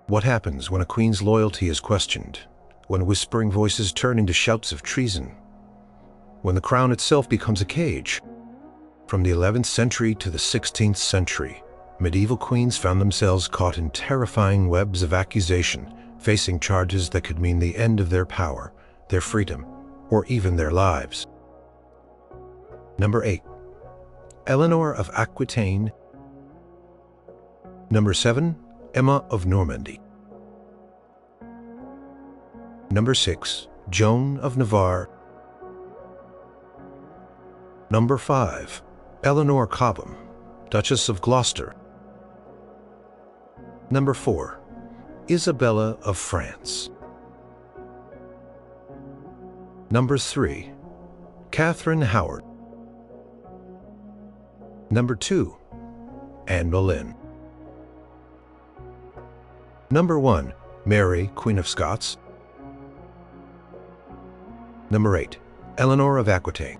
What happens when a queen's loyalty is questioned? When whispering voices turn into shouts of treason? When the crown itself becomes a cage? From the 11th century to the 16th century, medieval queens found themselves caught in terrifying webs of accusation, facing charges that could mean the end of their power, their freedom, or even their lives. Number 8. Eleanor of Aquitaine. Number 7. Emma of Normandy. Number 6. Joan of Navarre. Number 5. Eleanor Cobham, Duchess of Gloucester. Number 4. Isabella of France. Number 3. Catherine Howard. Number 2. Anne Boleyn. Number 1. Mary, Queen of Scots. Number 8. Eleanor of Aquitaine.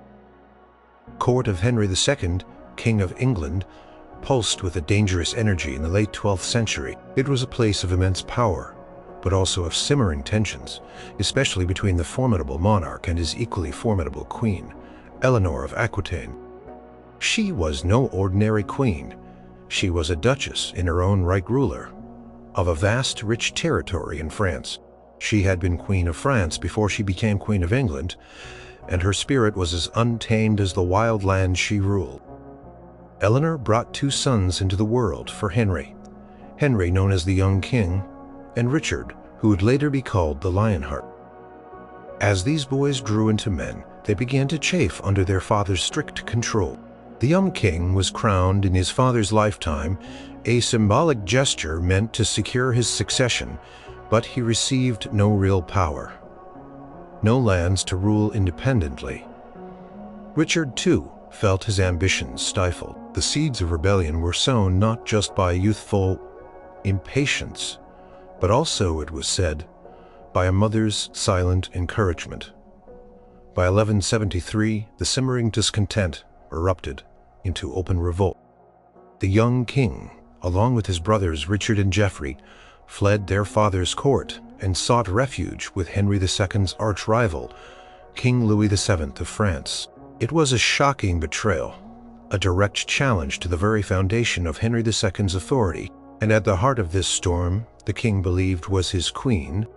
Court of Henry II, King of England, pulsed with a dangerous energy in the late 12th century. It was a place of immense power, but also of simmering tensions, especially between the formidable monarch and his equally formidable queen, Eleanor of Aquitaine. She was no ordinary queen. She was a duchess in her own right, ruler of a vast, rich territory in France. She had been Queen of France before she became Queen of England, and her spirit was as untamed as the wild land she ruled. Eleanor brought 2 sons into the world for Henry. Henry, known as the Young King, and Richard, who would later be called the Lionheart. As these boys grew into men, they began to chafe under their father's strict control. The young king was crowned in his father's lifetime, a symbolic gesture meant to secure his succession, but he received no real power. No lands to rule independently. Richard, too, felt his ambitions stifled. The seeds of rebellion were sown not just by youthful impatience, but also, it was said, by a mother's silent encouragement. By 1173, the simmering discontent erupted into open revolt. The young king, along with his brothers Richard and Geoffrey, fled their father's court and sought refuge with Henry II's arch-rival, King Louis VII of France. It was a shocking betrayal, a direct challenge to the very foundation of Henry II's authority, and at the heart of this storm, the king believed was his queen,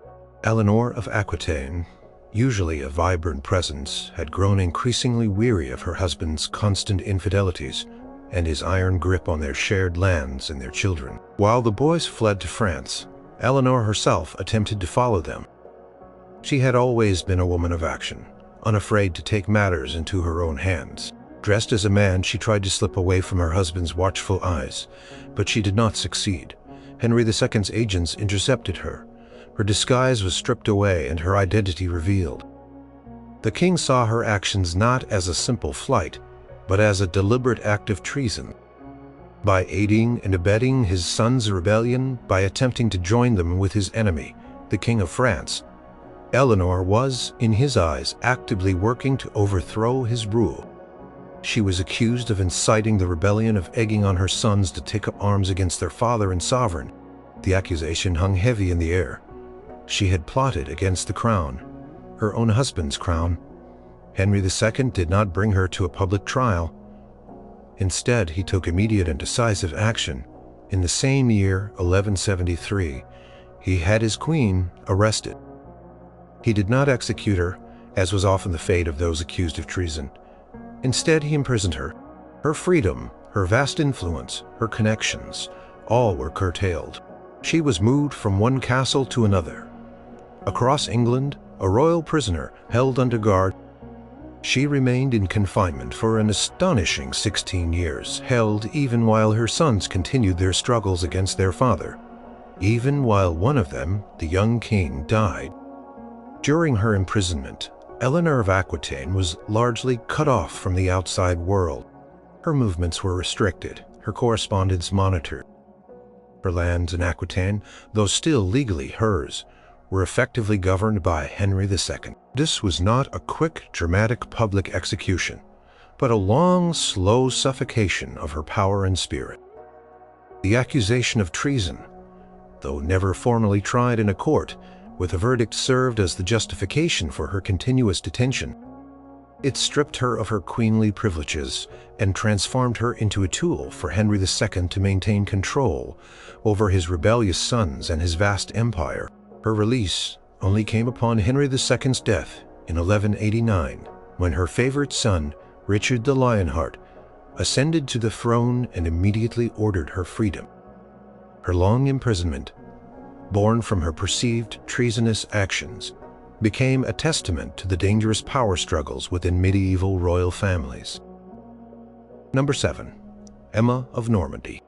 Eleanor of Aquitaine, usually a vibrant presence, had grown increasingly weary of her husband's constant infidelities and his iron grip on their shared lands and their children. While the boys fled to France, Eleanor herself attempted to follow them. She had always been a woman of action, unafraid to take matters into her own hands. Dressed as a man, she tried to slip away from her husband's watchful eyes, but she did not succeed. Henry II's agents intercepted her. Her disguise was stripped away and her identity revealed. The king saw her actions not as a simple flight, but as a deliberate act of treason. By aiding and abetting his son's rebellion, by attempting to join them with his enemy, the King of France, Eleanor was, in his eyes, actively working to overthrow his rule. She was accused of inciting the rebellion, of egging on her sons to take up arms against their father and sovereign. The accusation hung heavy in the air. She had plotted against the crown, her own husband's crown. Henry II did not bring her to a public trial. Instead, he took immediate and decisive action. In the same year, 1173, he had his queen arrested. He did not execute her, as was often the fate of those accused of treason. Instead, he imprisoned her. Her freedom, her vast influence, her connections, all were curtailed. She was moved from one castle to another. Across England, a royal prisoner held under guard. She remained in confinement for an astonishing 16 years, held even while her sons continued their struggles against their father, even while one of them, the young king, died. During her imprisonment, Eleanor of Aquitaine was largely cut off from the outside world. Her movements were restricted, her correspondence monitored. Her lands in Aquitaine, though still legally hers, were effectively governed by Henry II. This was not a quick, dramatic public execution, but a long, slow suffocation of her power and spirit. The accusation of treason, though never formally tried in a court, with a verdict served as the justification for her continuous detention. It stripped her of her queenly privileges and transformed her into a tool for Henry II to maintain control over his rebellious sons and his vast empire. Her release only came upon Henry II's death in 1189, when her favorite son, Richard the Lionheart, ascended to the throne and immediately ordered her freedom. Her long imprisonment, born from her perceived treasonous actions, became a testament to the dangerous power struggles within medieval royal families. Number 7. Emma of Normandy.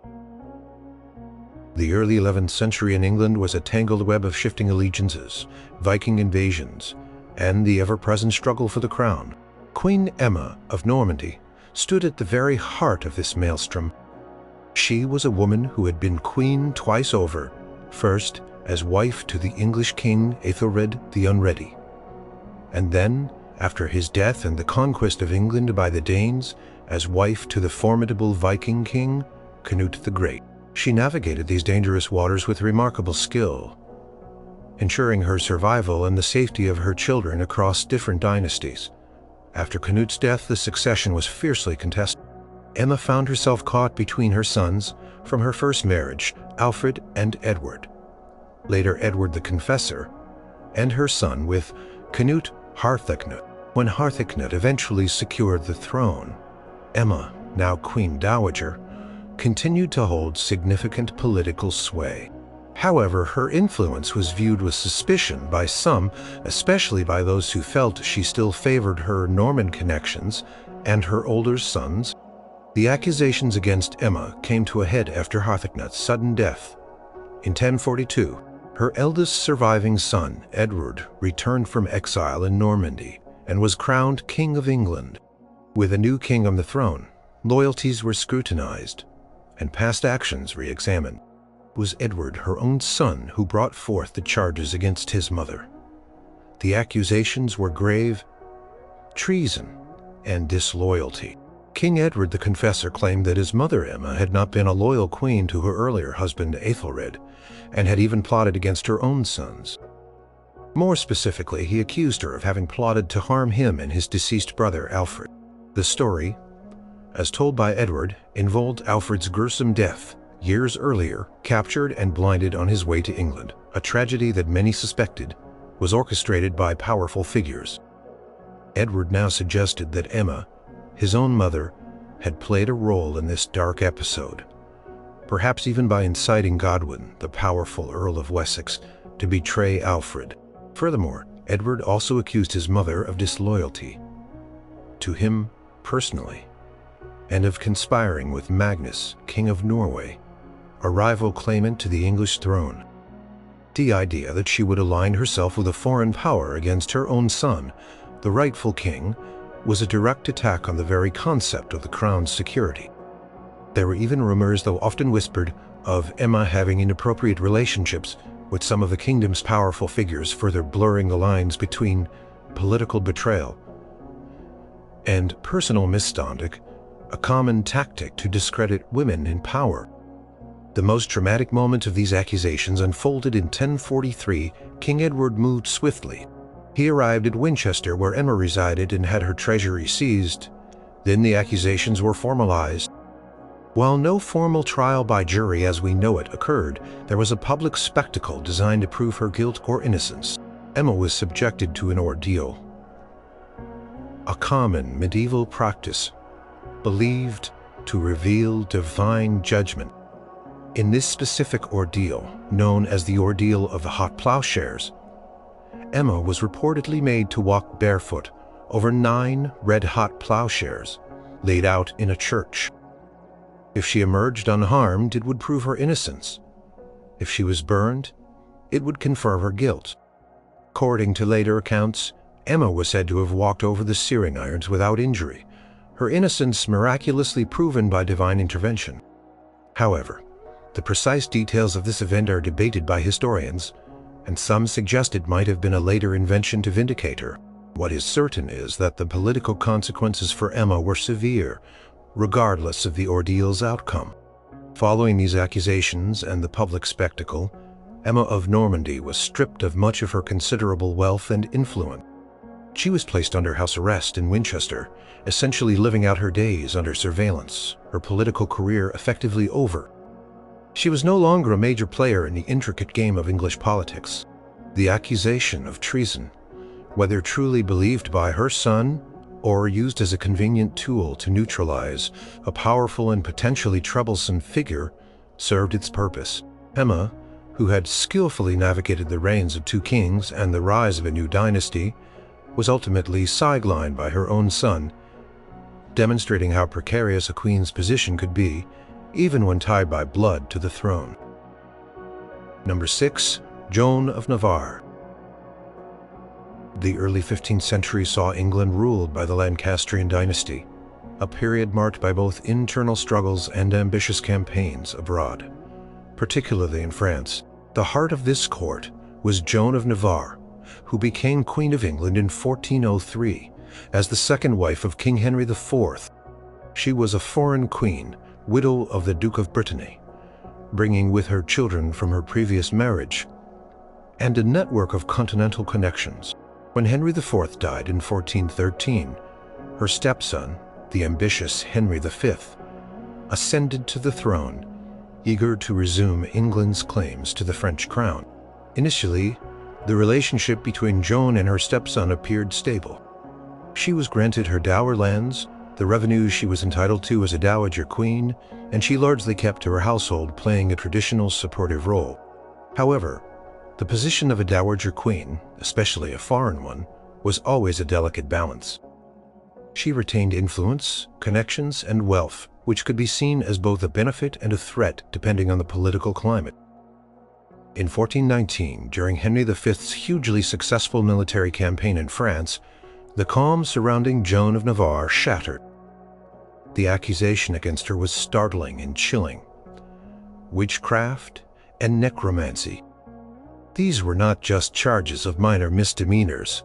The early 11th century in England was a tangled web of shifting allegiances, Viking invasions, and the ever-present struggle for the crown. Queen Emma of Normandy stood at the very heart of this maelstrom. She was a woman who had been queen twice over, first as wife to the English king Ethelred the Unready, and then, after his death and the conquest of England by the Danes, as wife to the formidable Viking king Canute the Great. She navigated these dangerous waters with remarkable skill, ensuring her survival and the safety of her children across different dynasties. After Canute's death, the succession was fiercely contested. Emma found herself caught between her sons from her first marriage, Alfred and Edward, later Edward the Confessor, and her son with Canute Harthacnut. When Harthacnut eventually secured the throne, Emma, now Queen Dowager, continued to hold significant political sway. However, her influence was viewed with suspicion by some, especially by those who felt she still favored her Norman connections and her older sons. The accusations against Emma came to a head after Harthacnut's sudden death. In 1042, her eldest surviving son, Edward, returned from exile in Normandy and was crowned King of England. With a new king on the throne, loyalties were scrutinized and past actions re-examined. It was Edward, her own son, who brought forth the charges against his mother. The accusations were grave: treason and disloyalty. King Edward the Confessor claimed that his mother Emma had not been a loyal queen to her earlier husband Ethelred, and had even plotted against her own sons. More specifically, he accused her of having plotted to harm him and his deceased brother Alfred. The story, as told by Edward, involved Alfred's gruesome death years earlier, captured and blinded on his way to England, a tragedy that many suspected was orchestrated by powerful figures. Edward now suggested that Emma, his own mother, had played a role in this dark episode, perhaps even by inciting Godwin, the powerful Earl of Wessex, to betray Alfred. Furthermore, Edward also accused his mother of disloyalty to him personally, and of conspiring with Magnus, King of Norway, a rival claimant to the English throne. The idea that she would align herself with a foreign power against her own son, the rightful king, was a direct attack on the very concept of the crown's security. There were even rumors, though often whispered, of Emma having inappropriate relationships with some of the kingdom's powerful figures, further blurring the lines between political betrayal and personal misconduct, a common tactic to discredit women in power. The most dramatic moment of these accusations unfolded in 1043. King Edward moved swiftly. He arrived at Winchester, where Emma resided, and had her treasury seized. Then the accusations were formalized. While no formal trial by jury as we know it occurred, there was a public spectacle designed to prove her guilt or innocence. Emma was subjected to an ordeal, a common medieval practice believed to reveal divine judgment. In this specific ordeal, known as the Ordeal of the Hot Plowshares, Emma was reportedly made to walk barefoot over 9 red-hot plowshares laid out in a church. If she emerged unharmed, it would prove her innocence. If she was burned, it would confirm her guilt. According to later accounts, Emma was said to have walked over the searing irons without injury, her innocence miraculously proven by divine intervention. However, the precise details of this event are debated by historians, and some suggest it might have been a later invention to vindicate her. What is certain is that the political consequences for Emma were severe, regardless of the ordeal's outcome. Following these accusations and the public spectacle, Emma of Normandy was stripped of much of her considerable wealth and influence. She was placed under house arrest in Winchester, essentially living out her days under surveillance, her political career effectively over. She was no longer a major player in the intricate game of English politics. The accusation of treason, whether truly believed by her son or used as a convenient tool to neutralize a powerful and potentially troublesome figure, served its purpose. Emma, who had skillfully navigated the reigns of two kings and the rise of a new dynasty, was ultimately sidelined by her own son, demonstrating how precarious a queen's position could be, even when tied by blood to the throne. Number 6. Joan of Navarre. The early 15th century saw England ruled by the Lancastrian dynasty, a period marked by both internal struggles and ambitious campaigns abroad, particularly in France. The heart of this court was Joan of Navarre, who became Queen of England in 1403 as the second wife of King Henry IV. She was a foreign queen, widow of the Duke of Brittany, bringing with her children from her previous marriage, and a network of continental connections. When Henry IV died in 1413, her stepson, the ambitious Henry V, ascended to the throne, eager to resume England's claims to the French crown. Initially, the relationship between Joan and her stepson appeared stable. She was granted her dower lands, the revenues she was entitled to as a dowager queen, and she largely kept to her household, playing a traditional supportive role. However, the position of a dowager queen, especially a foreign one, was always a delicate balance. She retained influence, connections, and wealth, which could be seen as both a benefit and a threat depending on the political climate. In 1419, during Henry V's hugely successful military campaign in France, the calm surrounding Joan of Navarre shattered. The accusation against her was startling and chilling: witchcraft and necromancy. These were not just charges of minor misdemeanors.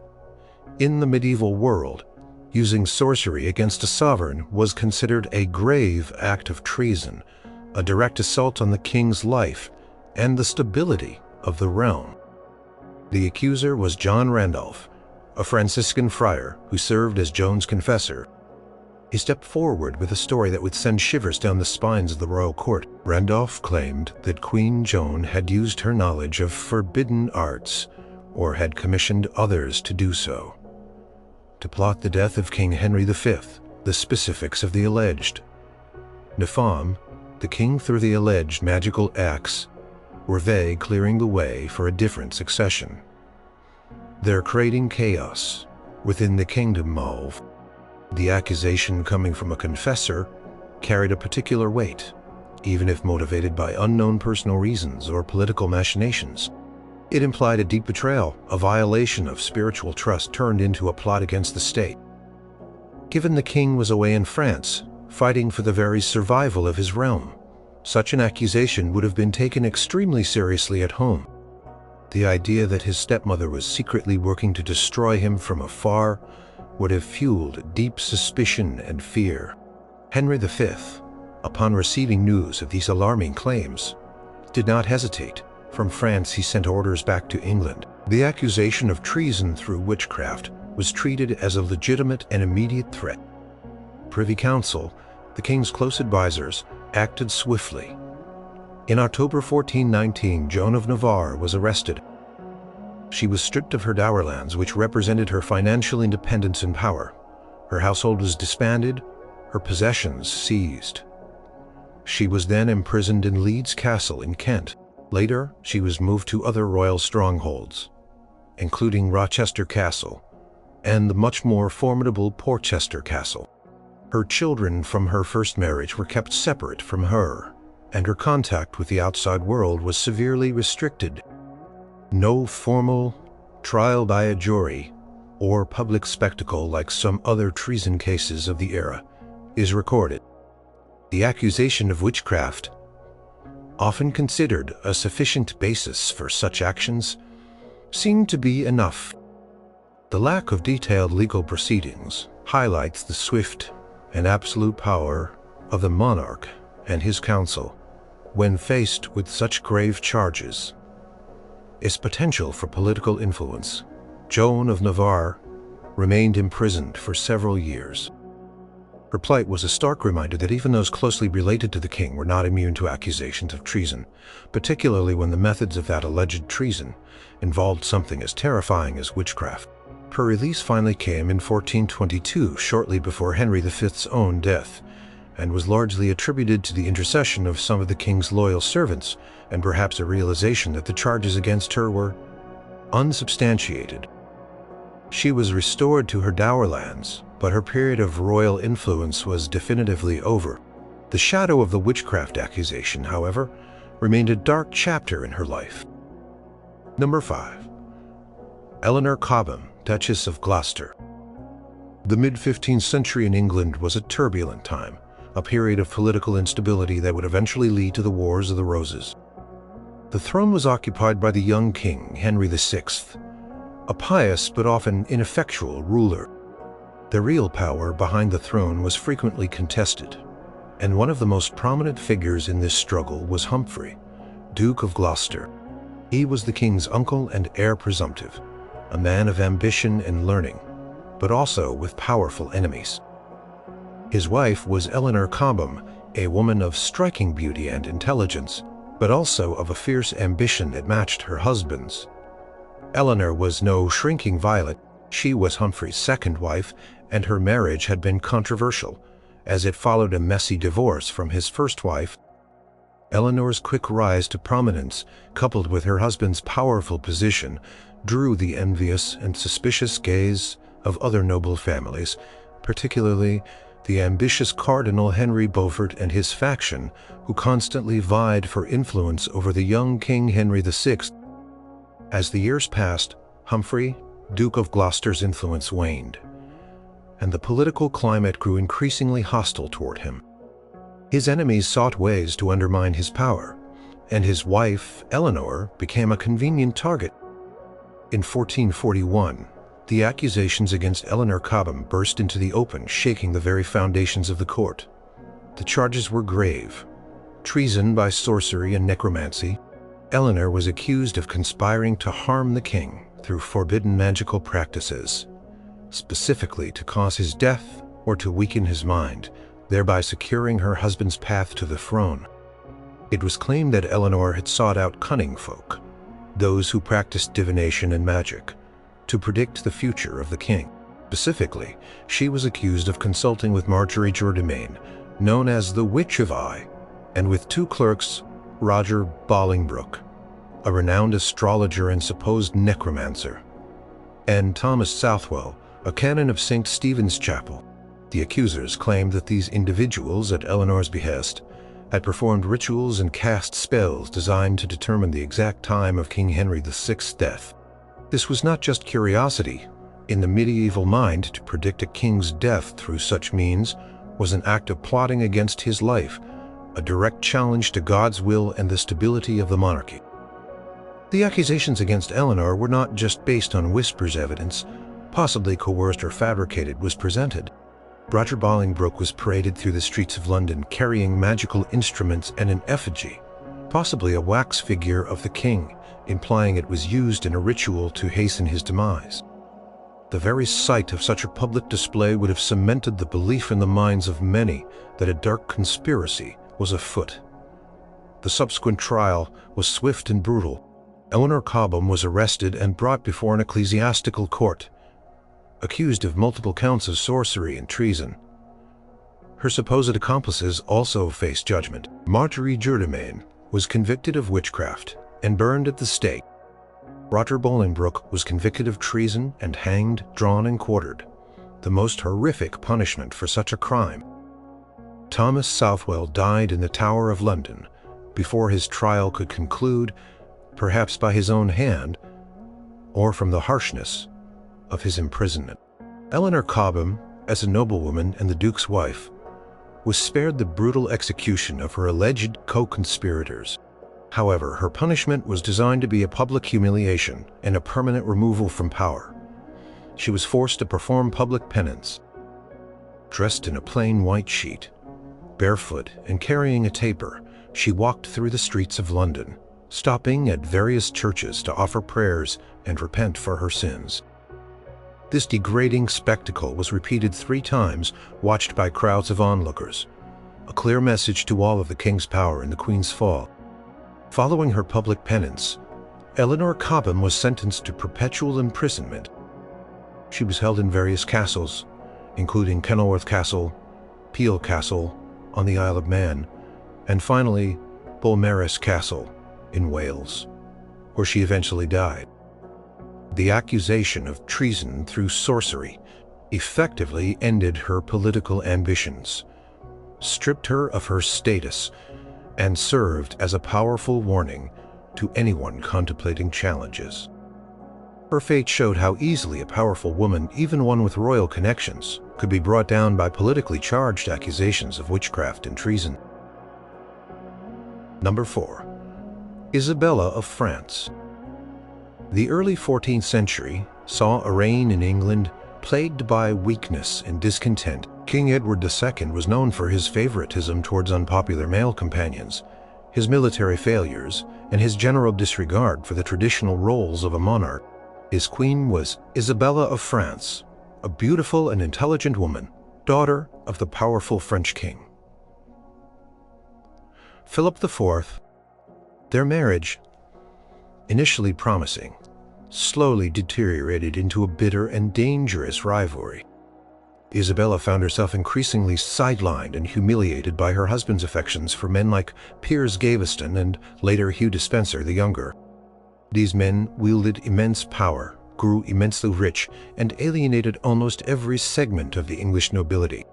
In the medieval world, using sorcery against a sovereign was considered a grave act of treason, a direct assault on the king's life and the stability of the realm. The accuser was John Randolph, a Franciscan friar who served as Joan's confessor. He stepped forward with a story that would send shivers down the spines of the royal court. Randolph claimed that Queen Joan had used her knowledge of forbidden arts, or had commissioned others to do so, to plot the death of King Henry V. The specifics of the alleged Nifam, the king through the alleged magical acts, were vague, clearing the way for a different succession. They're creating chaos within the kingdom of. The accusation coming from a confessor carried a particular weight, even if motivated by unknown personal reasons or political machinations. It implied a deep betrayal, a violation of spiritual trust turned into a plot against the state. Given the king was away in France, fighting for the very survival of his realm, such an accusation would have been taken extremely seriously at home. The idea that his stepmother was secretly working to destroy him from afar would have fueled deep suspicion and fear. Henry V, upon receiving news of these alarming claims, did not hesitate. From France, he sent orders back to England. The accusation of treason through witchcraft was treated as a legitimate and immediate threat. Privy Council, the king's close advisors, acted swiftly. In October 1419, Joan of Navarre was arrested. She was stripped of her dower lands, which represented her financial independence and power. Her household was disbanded, her possessions seized. She was then imprisoned in Leeds Castle in Kent. Later, she was moved to other royal strongholds, including Rochester Castle and the much more formidable Portchester Castle. Her children from her first marriage were kept separate from her, and her contact with the outside world was severely restricted. No formal trial by a jury or public spectacle like some other treason cases of the era is recorded. The accusation of witchcraft, often considered a sufficient basis for such actions, seemed to be enough. The lack of detailed legal proceedings highlights the swift and absolute power of the monarch and his council when faced with such grave charges. its potential for political influence. Joan of Navarre remained imprisoned for several years. Her plight was a stark reminder that even those closely related to the king were not immune to accusations of treason, particularly when the methods of that alleged treason involved something as terrifying as witchcraft. Her release finally came in 1422, shortly before Henry V's own death, and was largely attributed to the intercession of some of the king's loyal servants, and perhaps a realization that the charges against her were unsubstantiated. She was restored to her dower lands, but her period of royal influence was definitively over. The shadow of the witchcraft accusation, however, remained a dark chapter in her life. Number 5. Eleanor Cobham, Duchess of Gloucester. The mid-15th century in England was a turbulent time, a period of political instability that would eventually lead to the Wars of the Roses. The throne was occupied by the young king, Henry VI, a pious but often ineffectual ruler. The real power behind the throne was frequently contested, and one of the most prominent figures in this struggle was Humphrey, Duke of Gloucester. He was the king's uncle and heir presumptive, a man of ambition and learning, but also with powerful enemies. His wife was Eleanor Cobham, a woman of striking beauty and intelligence, but also of a fierce ambition that matched her husband's. Eleanor was no shrinking violet. She was Humphrey's second wife, and her marriage had been controversial, as it followed a messy divorce from his first wife. Eleanor's quick rise to prominence, coupled with her husband's powerful position, drew the envious and suspicious gaze of other noble families, particularly the ambitious Cardinal Henry Beaufort and his faction, who constantly vied for influence over the young King Henry VI. As the years passed, Humphrey, Duke of Gloucester's influence waned, and the political climate grew increasingly hostile toward him. His enemies sought ways to undermine his power, and his wife, Eleanor, became a convenient target. In 1441, the accusations against Eleanor Cobham burst into the open, shaking the very foundations of the court. The charges were grave: treason by sorcery and necromancy. Eleanor was accused of conspiring to harm the king through forbidden magical practices, specifically to cause his death or to weaken his mind, thereby securing her husband's path to the throne. It was claimed that Eleanor had sought out cunning folk, those who practiced divination and magic, to predict the future of the king. Specifically, she was accused of consulting with Marjorie Jourdemain, known as the Witch of Eye, and with two clerks, Roger Bolingbroke, a renowned astrologer and supposed necromancer, and Thomas Southwell, a canon of St. Stephen's Chapel. The accusers claimed that these individuals, at Eleanor's behest, had performed rituals and cast spells designed to determine the exact time of King Henry VI's death. This was not just curiosity. In the medieval mind, to predict a king's death through such means was an act of plotting against his life, a direct challenge to God's will and the stability of the monarchy. The accusations against Eleanor were not just based on whispers. Evidence, possibly coerced or fabricated, was presented. Roger Bolingbroke was paraded through the streets of London carrying magical instruments and an effigy, possibly a wax figure of the king, implying it was used in a ritual to hasten his demise. The very sight of such a public display would have cemented the belief in the minds of many that a dark conspiracy was afoot. The subsequent trial was swift and brutal. Eleanor Cobham was arrested and brought before an ecclesiastical court, accused of multiple counts of sorcery and treason. Her supposed accomplices also faced judgment. Marjorie Jourdemain was convicted of witchcraft and burned at the stake. Roger Bolingbroke was convicted of treason and hanged, drawn, and quartered, the most horrific punishment for such a crime. Thomas Southwell died in the Tower of London before his trial could conclude, perhaps by his own hand, or from the harshness of his imprisonment. Eleanor Cobham, as a noblewoman and the Duke's wife, was spared the brutal execution of her alleged co-conspirators. However, her punishment was designed to be a public humiliation and a permanent removal from power. She was forced to perform public penance. Dressed in a plain white sheet, barefoot and carrying a taper, she walked through the streets of London, stopping at various churches to offer prayers and repent for her sins. This degrading spectacle was repeated 3 times, watched by crowds of onlookers, a clear message to all of the king's power and the queen's fall. Following her public penance, Eleanor Cobham was sentenced to perpetual imprisonment. She was held in various castles, including Kenilworth Castle, Peel Castle on the Isle of Man, and finally Beaumaris Castle in Wales, where she eventually died. The accusation of treason through sorcery effectively ended her political ambitions, stripped her of her status, and served as a powerful warning to anyone contemplating challenges. Her fate showed how easily a powerful woman, even one with royal connections, could be brought down by politically charged accusations of witchcraft and treason. Number 4. Isabella of France. The early 14th century saw a reign in England plagued by weakness and discontent. King Edward II was known for his favoritism towards unpopular male companions, his military failures, and his general disregard for the traditional roles of a monarch. His queen was Isabella of France, a beautiful and intelligent woman, daughter of the powerful French king. Philip IV. Their marriage, initially promising, slowly deteriorated into a bitter and dangerous rivalry. Isabella found herself increasingly sidelined and humiliated by her husband's affections for men like Piers Gaveston and later Hugh Despenser the Younger. These men wielded immense power, grew immensely rich, and alienated almost every segment of the English nobility.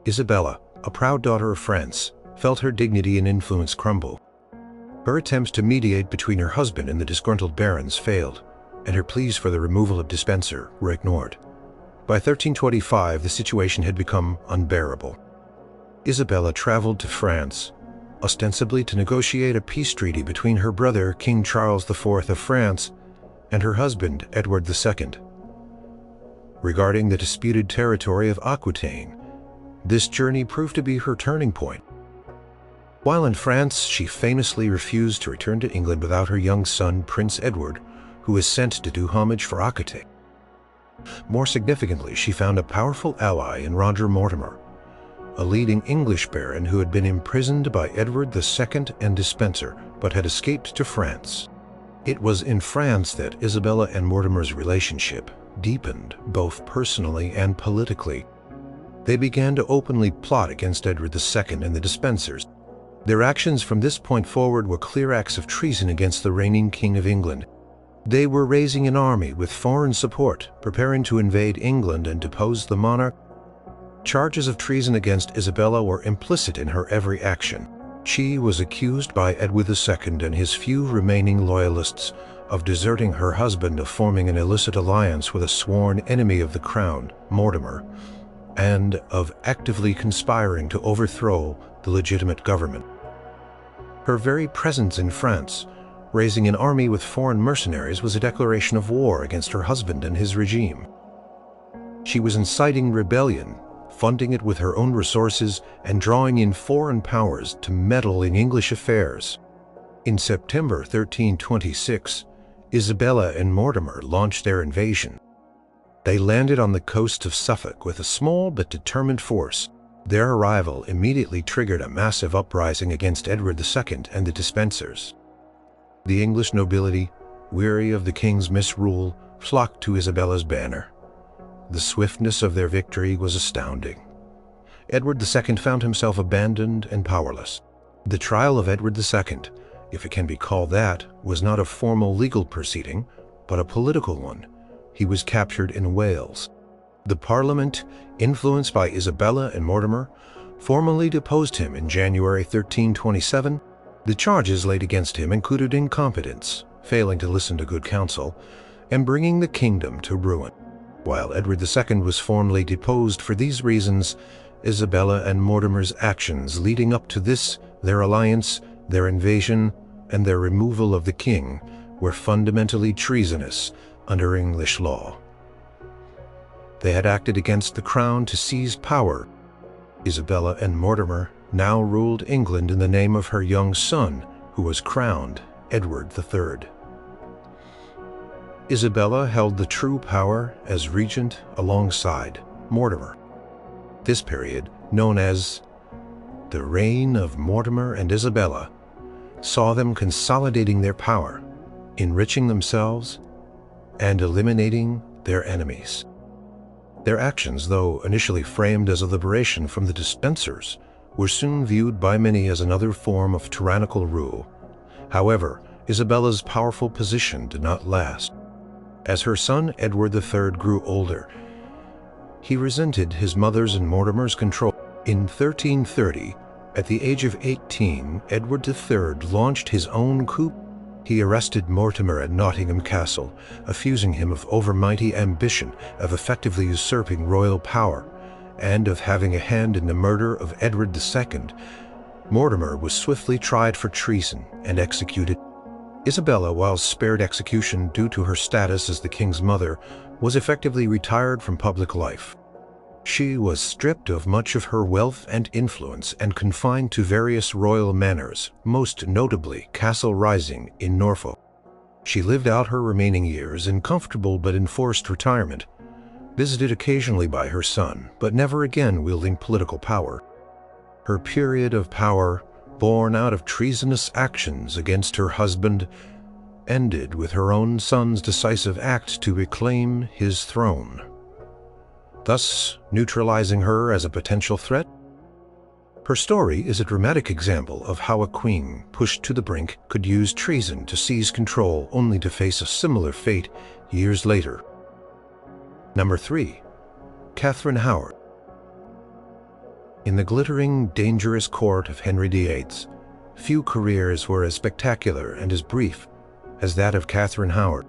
Isabella, a proud daughter of France, felt her dignity and influence crumble. Her attempts to mediate between her husband and the disgruntled barons failed, and her pleas for the removal of Despenser were ignored. By 1325, the situation had become unbearable. Isabella traveled to France, ostensibly to negotiate a peace treaty between her brother, King Charles IV of France, and her husband, Edward II. Regarding the disputed territory of Aquitaine, this journey proved to be her turning point. While in France, she famously refused to return to England without her young son, Prince Edward, who was sent to do homage for Aquitaine. More significantly, she found a powerful ally in Roger Mortimer, a leading English baron who had been imprisoned by Edward II and Despenser, but had escaped to France. It was in France that Isabella and Mortimer's relationship deepened, both personally and politically. They began to openly plot against Edward II and the Despensers. Their actions from this point forward were clear acts of treason against the reigning King of England. They were raising an army with foreign support, preparing to invade England and depose the monarch. Charges of treason against Isabella were implicit in her every action. She was accused by Edward II and his few remaining loyalists of deserting her husband, of forming an illicit alliance with a sworn enemy of the crown, Mortimer, and of actively conspiring to overthrow the legitimate government. Her very presence in France, raising an army with foreign mercenaries, was a declaration of war against her husband and his regime. She was inciting rebellion, funding it with her own resources, and drawing in foreign powers to meddle in English affairs. In September 1326, Isabella and Mortimer launched their invasion. They landed on the coast of Suffolk with a small but determined force. Their arrival immediately triggered a massive uprising against Edward II and the Despensers. The English nobility, weary of the king's misrule, flocked to Isabella's banner. The swiftness of their victory was astounding. Edward II found himself abandoned and powerless. The trial of Edward II, if it can be called that, was not a formal legal proceeding, but a political one. He was captured in Wales. The Parliament, influenced by Isabella and Mortimer, formally deposed him in January 1327. The charges laid against him included incompetence, failing to listen to good counsel, and bringing the kingdom to ruin. While Edward II was formally deposed for these reasons, Isabella and Mortimer's actions leading up to this, their alliance, their invasion, and their removal of the king, were fundamentally treasonous under English law. They had acted against the crown to seize power. Isabella and Mortimer now ruled England in the name of her young son, who was crowned Edward III. Isabella held the true power as regent alongside Mortimer. This period, known as the Reign of Mortimer and Isabella, saw them consolidating their power, enriching themselves, and eliminating their enemies. Their actions, though initially framed as a liberation from the Despensers, were soon viewed by many as another form of tyrannical rule. However, Isabella's powerful position did not last. As her son Edward III grew older, he resented his mother's and Mortimer's control. In 1330, at the age of 18, Edward III launched his own coup. He arrested Mortimer at Nottingham Castle, accusing him of overmighty ambition, of effectively usurping royal power, and of having a hand in the murder of Edward II. Mortimer was swiftly tried for treason and executed. Isabella, while spared execution due to her status as the king's mother, was effectively retired from public life. She was stripped of much of her wealth and influence and confined to various royal manors, most notably Castle Rising in Norfolk. She lived out her remaining years in comfortable but enforced retirement, visited occasionally by her son, but never again wielding political power. Her period of power, born out of treasonous actions against her husband, ended with her own son's decisive act to reclaim his throne, thus neutralizing her as a potential threat. Her story is a dramatic example of how a queen pushed to the brink could use treason to seize control, only to face a similar fate years later. Number 3. Catherine Howard. In the glittering, dangerous court of Henry VIII, few careers were as spectacular and as brief as that of Catherine Howard.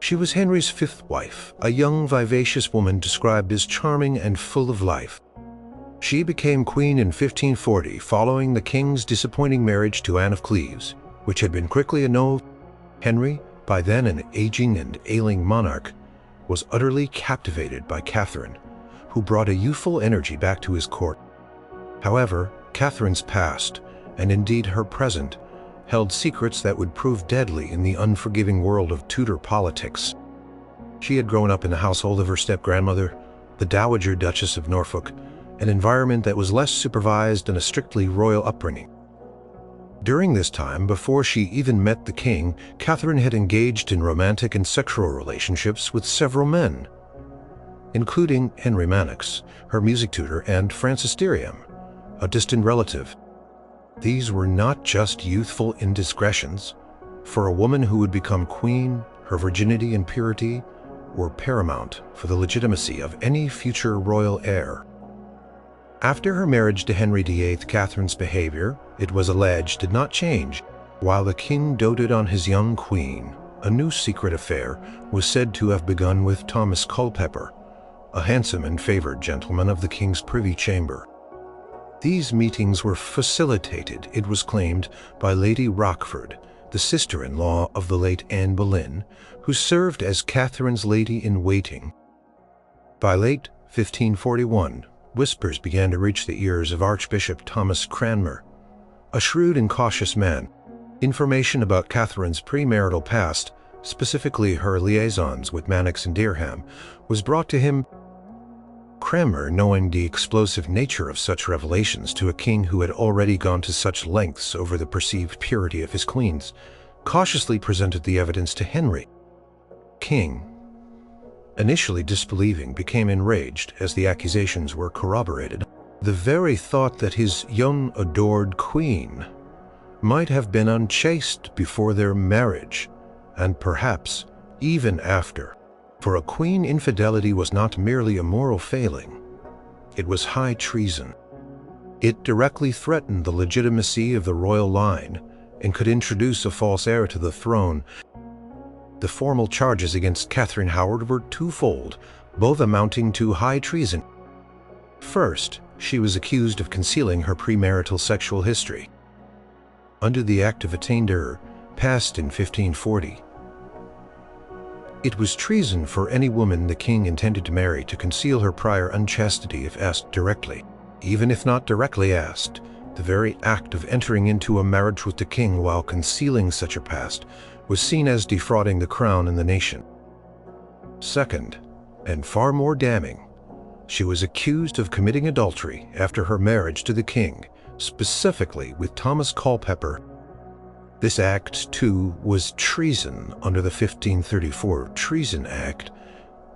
She was Henry's fifth wife, a young, vivacious woman described as charming and full of life. She became queen in 1540 following the king's disappointing marriage to Anne of Cleves, which had been quickly annulled. Henry, by then an aging and ailing monarch, was utterly captivated by Catherine, who brought a youthful energy back to his court. However, Catherine's past, and indeed her present, held secrets that would prove deadly in the unforgiving world of Tudor politics. She had grown up in the household of her step-grandmother, the Dowager Duchess of Norfolk, an environment that was less supervised than a strictly royal upbringing. During this time, before she even met the king, Catherine had engaged in romantic and sexual relationships with several men, including Henry Manox, her music tutor, and Francis Deriam, a distant relative. These were not just youthful indiscretions. For a woman who would become queen, her virginity and purity were paramount for the legitimacy of any future royal heir. After her marriage to Henry VIII, Catherine's behavior, it was alleged, did not change. While the king doted on his young queen, a new secret affair was said to have begun with Thomas Culpeper, a handsome and favored gentleman of the king's privy chamber. These meetings were facilitated, it was claimed, by Lady Rochford, the sister-in-law of the late Anne Boleyn, who served as Catherine's lady-in-waiting. By late 1541, whispers began to reach the ears of Archbishop Thomas Cranmer, a shrewd and cautious man. Information about Catherine's premarital past, specifically her liaisons with Manox and Dereham, was brought to him. Cranmer, knowing the explosive nature of such revelations to a king who had already gone to such lengths over the perceived purity of his queens, cautiously presented the evidence to Henry. King, initially disbelieving, became enraged as the accusations were corroborated. The very thought that his young adored queen might have been unchaste before their marriage, and perhaps even after. For a queen, infidelity was not merely a moral failing, it was high treason. It directly threatened the legitimacy of the royal line and could introduce a false heir to the throne. The formal charges against Catherine Howard were twofold, both amounting to high treason. First, she was accused of concealing her premarital sexual history. Under the Act of Attainder, passed in 1540, it was treason for any woman the king intended to marry to conceal her prior unchastity if asked directly. Even if not directly asked, The very act of entering into a marriage with the king while concealing such a past was seen as defrauding the crown and the nation. Second, and far more damning, she was accused of committing adultery after her marriage to the king, specifically with Thomas Culpeper. This act, too, was treason under the 1534 Treason Act,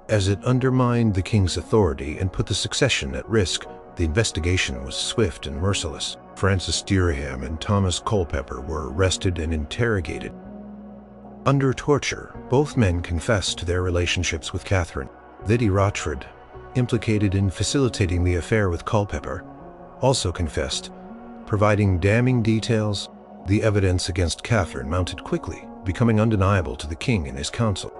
as it undermined the king's authority and put the succession at risk. The investigation was swift and merciless. Francis Dereham and Thomas Culpeper were arrested and interrogated. Under torture, both men confessed to their relationships with Catherine. Lady Rochford, implicated in facilitating the affair with Culpeper, also confessed, providing damning details. The evidence against Catherine mounted quickly, becoming undeniable to the king and his council.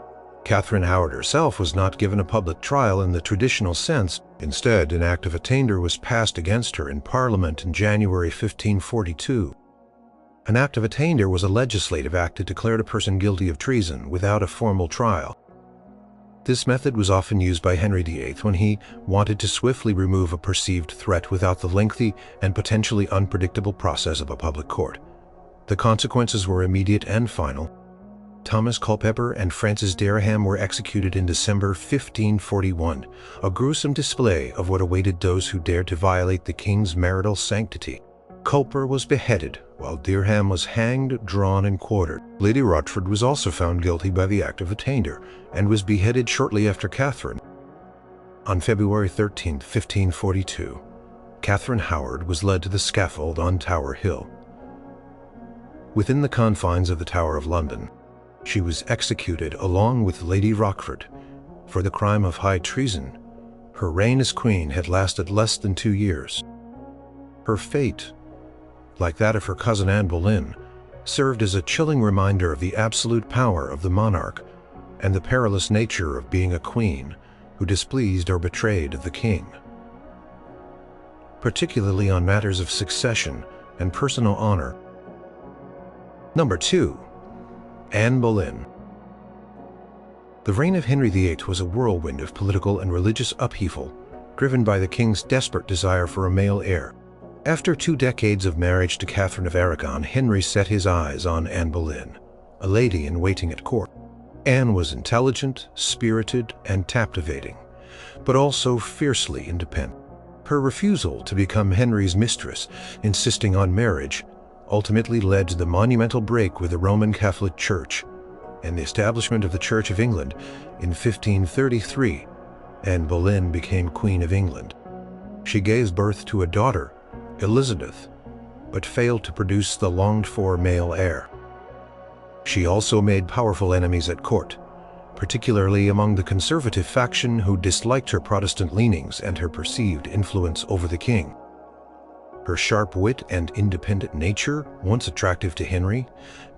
Catherine Howard herself was not given a public trial in the traditional sense. Instead, an act of attainder was passed against her in Parliament in January 1542. An act of attainder was a legislative act that declared a person guilty of treason without a formal trial. This method was often used by Henry VIII when he wanted to swiftly remove a perceived threat without the lengthy and potentially unpredictable process of a public court. The consequences were immediate and final. Thomas Culpeper and Francis Dereham were executed in December 1541, a gruesome display of what awaited those who dared to violate the king's marital sanctity. Culpeper was beheaded, while Dereham was hanged, drawn, and quartered. Lady Rochford was also found guilty by the act of attainder, and was beheaded shortly after Catherine. On February 13, 1542, Catherine Howard was led to the scaffold on Tower Hill. Within the confines of the Tower of London, she was executed along with Lady Rochford for the crime of high treason. Her reign as queen had lasted less than 2 years. Her fate, like that of her cousin Anne Boleyn, served as a chilling reminder of the absolute power of the monarch and the perilous nature of being a queen who displeased or betrayed the king. Particularly on matters of succession and personal honor. Number 2. Anne Boleyn. The reign of Henry VIII was a whirlwind of political and religious upheaval, driven by the king's desperate desire for a male heir. After 2 decades of marriage to Catherine of Aragon, Henry set his eyes on Anne Boleyn, a lady in waiting at court. Anne was intelligent, spirited, and captivating, but also fiercely independent. Her refusal to become Henry's mistress, insisting on marriage, ultimately led to the monumental break with the Roman Catholic Church and the establishment of the Church of England in 1533. Anne Boleyn became Queen of England. She gave birth to a daughter, Elizabeth, but failed to produce the longed-for male heir. She also made powerful enemies at court, particularly among the conservative faction who disliked her Protestant leanings and her perceived influence over the king. Her sharp wit and independent nature, once attractive to Henry,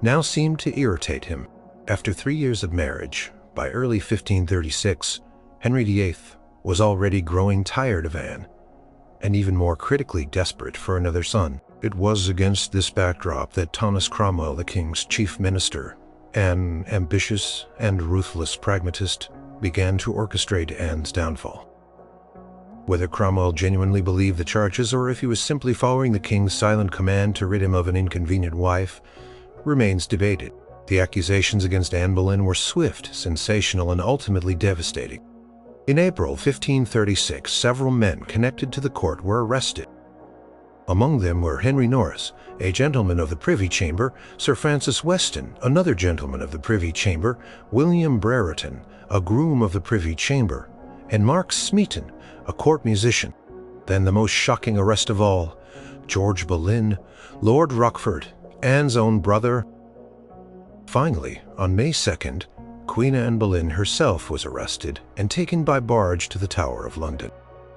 now seemed to irritate him. After 3 years of marriage, by early 1536, Henry VIII was already growing tired of Anne, and even more critically desperate for another son. It was against this backdrop that Thomas Cromwell, the king's chief minister, an ambitious and ruthless pragmatist, began to orchestrate Anne's downfall. Whether Cromwell genuinely believed the charges or if he was simply following the king's silent command to rid him of an inconvenient wife remains debated. The accusations against Anne Boleyn were swift, sensational, and ultimately devastating. In April 1536, several men connected to the court were arrested. Among them were Henry Norris, a gentleman of the Privy Chamber, Sir Francis Weston, another gentleman of the Privy Chamber, William Brereton, a groom of the Privy Chamber, and Mark Smeaton, a court musician. Then the most shocking arrest of all, George Boleyn, Lord Rochford, Anne's own brother. Finally, on May 2nd, Queen Anne Boleyn herself was arrested and taken by barge to the Tower of London.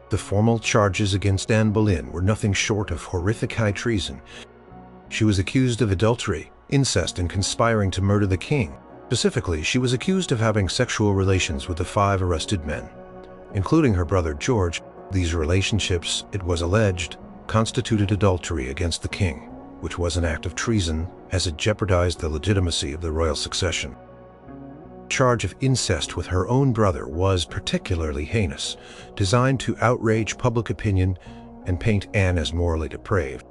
The formal charges against Anne Boleyn were nothing short of horrific high treason. She was accused of adultery, incest, and conspiring to murder the king. Specifically, she was accused of having sexual relations with the 5 arrested men, including her brother George. These relationships, it was alleged, constituted adultery against the king, which was an act of treason as it jeopardized the legitimacy of the royal succession. Charge of incest with her own brother was particularly heinous, designed to outrage public opinion and paint Anne as morally depraved.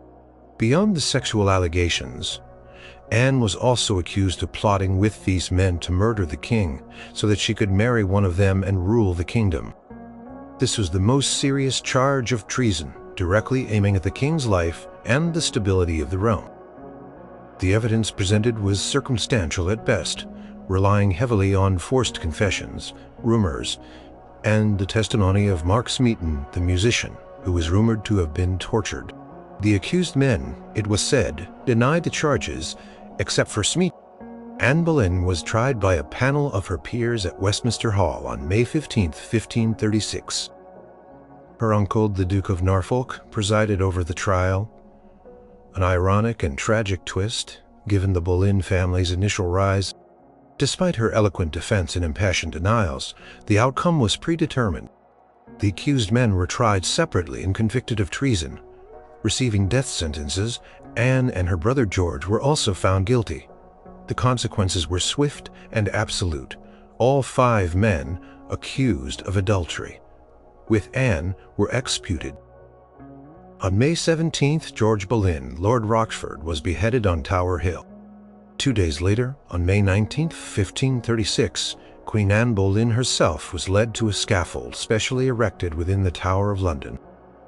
Beyond the sexual allegations, Anne was also accused of plotting with these men to murder the king so that she could marry one of them and rule the kingdom. This was the most serious charge of treason, directly aiming at the king's life and the stability of the realm. The evidence presented was circumstantial at best, relying heavily on forced confessions, rumors, and the testimony of Mark Smeaton, the musician, who was rumored to have been tortured. The accused men, it was said, denied the charges, except for Smeaton. Anne Boleyn was tried by a panel of her peers at Westminster Hall on May 15, 1536. Her uncle, the Duke of Norfolk, presided over the trial. An ironic and tragic twist, given the Boleyn family's initial rise. Despite her eloquent defense and impassioned denials, the outcome was predetermined. The accused men were tried separately and convicted of treason. Receiving death sentences, Anne and her brother George were also found guilty. The consequences were swift and absolute. All 5 men accused of adultery, with Anne, were executed. On May 17th, George Boleyn, Lord Rochford, was beheaded on Tower Hill. 2 days later, on May 19, 1536, Queen Anne Boleyn herself was led to a scaffold specially erected within the Tower of London.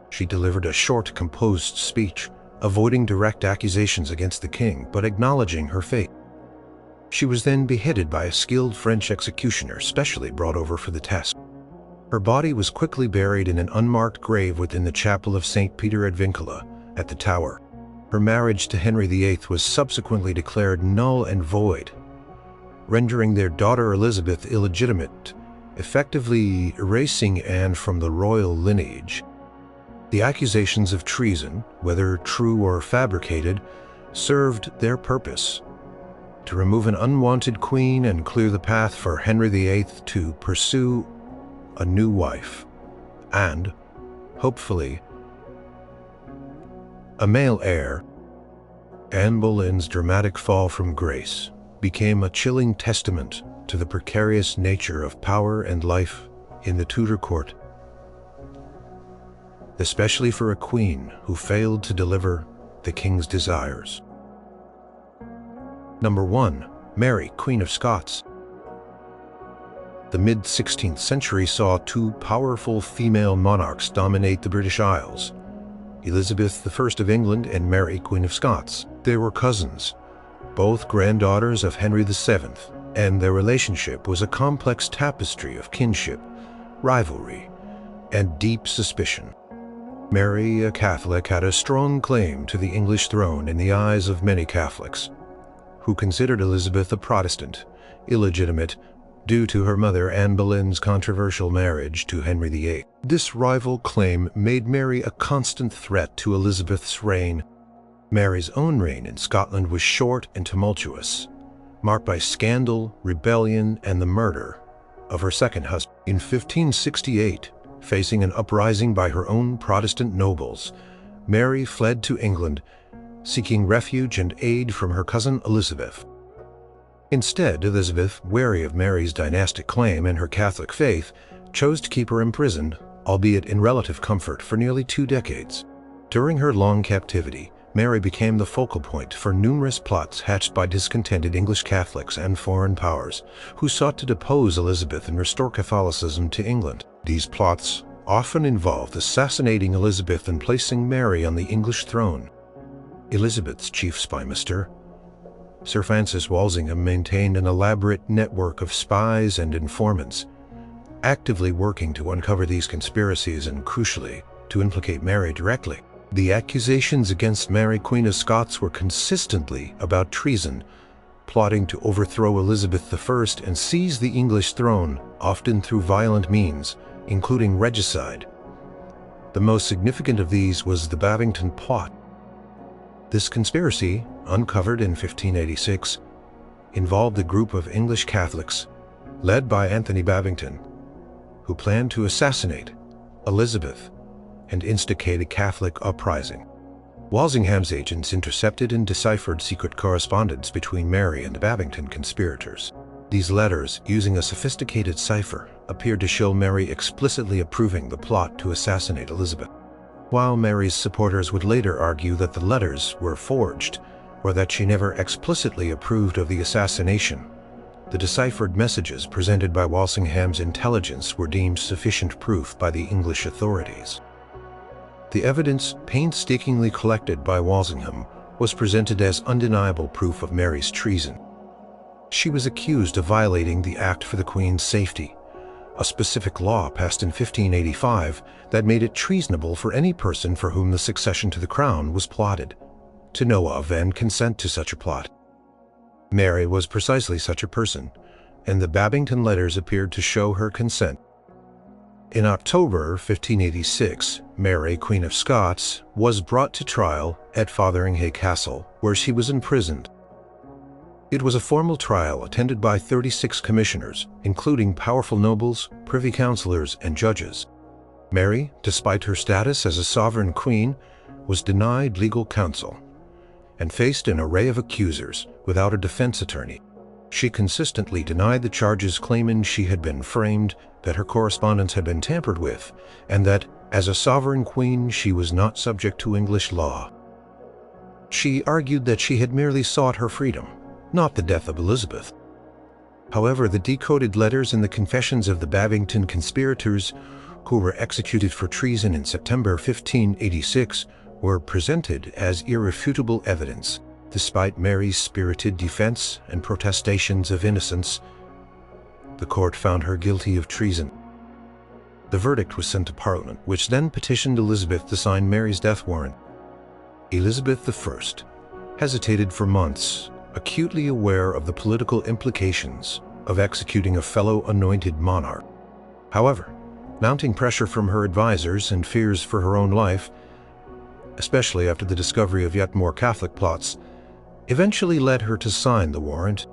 She delivered a short, composed speech, avoiding direct accusations against the king, but acknowledging her fate. She was then beheaded by a skilled French executioner specially brought over for the task. Her body was quickly buried in an unmarked grave within the chapel of St. Peter ad Vincula at the Tower. Her marriage to Henry VIII was subsequently declared null and void, rendering their daughter Elizabeth illegitimate, effectively erasing Anne from the royal lineage. The accusations of treason, whether true or fabricated, served their purpose: to remove an unwanted queen and clear the path for Henry VIII to pursue a new wife, and, hopefully, a male heir. Anne Boleyn's dramatic fall from grace became a chilling testament to the precarious nature of power and life in the Tudor court, especially for a queen who failed to deliver the king's desires. Number 1. Mary, Queen of Scots. The mid-16th century saw 2 powerful female monarchs dominate the British Isles: Elizabeth I of England and Mary, Queen of Scots. They were cousins, both granddaughters of Henry VII, and their relationship was a complex tapestry of kinship, rivalry, and deep suspicion. Mary, a Catholic, had a strong claim to the English throne in the eyes of many Catholics, who considered Elizabeth a Protestant, illegitimate, due to her mother Anne Boleyn's controversial marriage to Henry VIII. This rival claim made Mary a constant threat to Elizabeth's reign. Mary's own reign in Scotland was short and tumultuous, marked by scandal, rebellion, and the murder of her second husband. In 1568, facing an uprising by her own Protestant nobles, Mary fled to England, seeking refuge and aid from her cousin Elizabeth. Instead, Elizabeth, wary of Mary's dynastic claim and her Catholic faith, chose to keep her imprisoned, albeit in relative comfort, for nearly 2 decades. During her long captivity, Mary became the focal point for numerous plots hatched by discontented English Catholics and foreign powers, who sought to depose Elizabeth and restore Catholicism to England. These plots often involved assassinating Elizabeth and placing Mary on the English throne. Elizabeth's chief spymaster, Sir Francis Walsingham, maintained an elaborate network of spies and informants, actively working to uncover these conspiracies and, crucially, to implicate Mary directly. The accusations against Mary, Queen of Scots, were consistently about treason, plotting to overthrow Elizabeth I and seize the English throne, often through violent means, including regicide. The most significant of these was the Babington Plot. This conspiracy, uncovered in 1586, involved a group of English Catholics, led by Anthony Babington, who planned to assassinate Elizabeth and instigate a Catholic uprising. Walsingham's agents intercepted and deciphered secret correspondence between Mary and the Babington conspirators. These letters, using a sophisticated cipher, appeared to show Mary explicitly approving the plot to assassinate Elizabeth. while Mary's supporters would later argue that the letters were forged or that she never explicitly approved of the assassination. The deciphered messages presented by Walsingham's intelligence were deemed sufficient proof by the English authorities. The evidence painstakingly collected by Walsingham was presented as undeniable proof of Mary's treason. She was accused of violating the Act for the Queen's Safety, a specific law passed in 1585 that made it treasonable for any person for whom the succession to the crown was plotted, to know of and consent to such a plot. Mary was precisely such a person, and the Babington letters appeared to show her consent. In October 1586, Mary, Queen of Scots, was brought to trial at Fotheringhay Castle, where she was imprisoned. It was a formal trial attended by 36 commissioners, including powerful nobles, privy councillors, and judges. Mary, despite her status as a sovereign queen, was denied legal counsel and faced an array of accusers without a defense attorney. She consistently denied the charges, claiming she had been framed, that her correspondence had been tampered with, and that, as a sovereign queen, she was not subject to English law. She argued that she had merely sought her freedom, not the death of Elizabeth. However, the decoded letters and the confessions of the Babington conspirators, who were executed for treason in September 1586, were presented as irrefutable evidence. Despite Mary's spirited defense and protestations of innocence, the court found her guilty of treason. The verdict was sent to Parliament, which then petitioned Elizabeth to sign Mary's death warrant. Elizabeth I hesitated for months, acutely aware of the political implications of executing a fellow anointed monarch. However, mounting pressure from her advisors and fears for her own life, especially after the discovery of yet more Catholic plots, eventually led her to sign the warrant.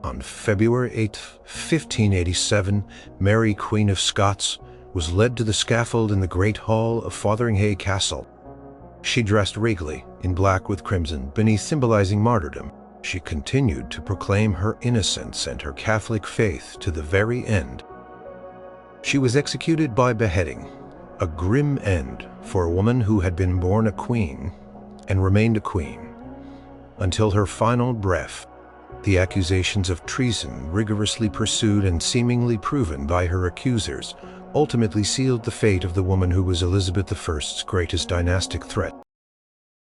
On February 8, 1587, Mary, Queen of Scots, was led to the scaffold in the Great Hall of Fotheringhay Castle. She dressed regally, in black with crimson, beneath symbolizing martyrdom. She continued to proclaim her innocence and her Catholic faith to the very end. She was executed by beheading, a grim end for a woman who had been born a queen and remained a queen until her final breath. The accusations of treason, rigorously pursued and seemingly proven by her accusers, ultimately sealed the fate of the woman who was Elizabeth I's greatest dynastic threat.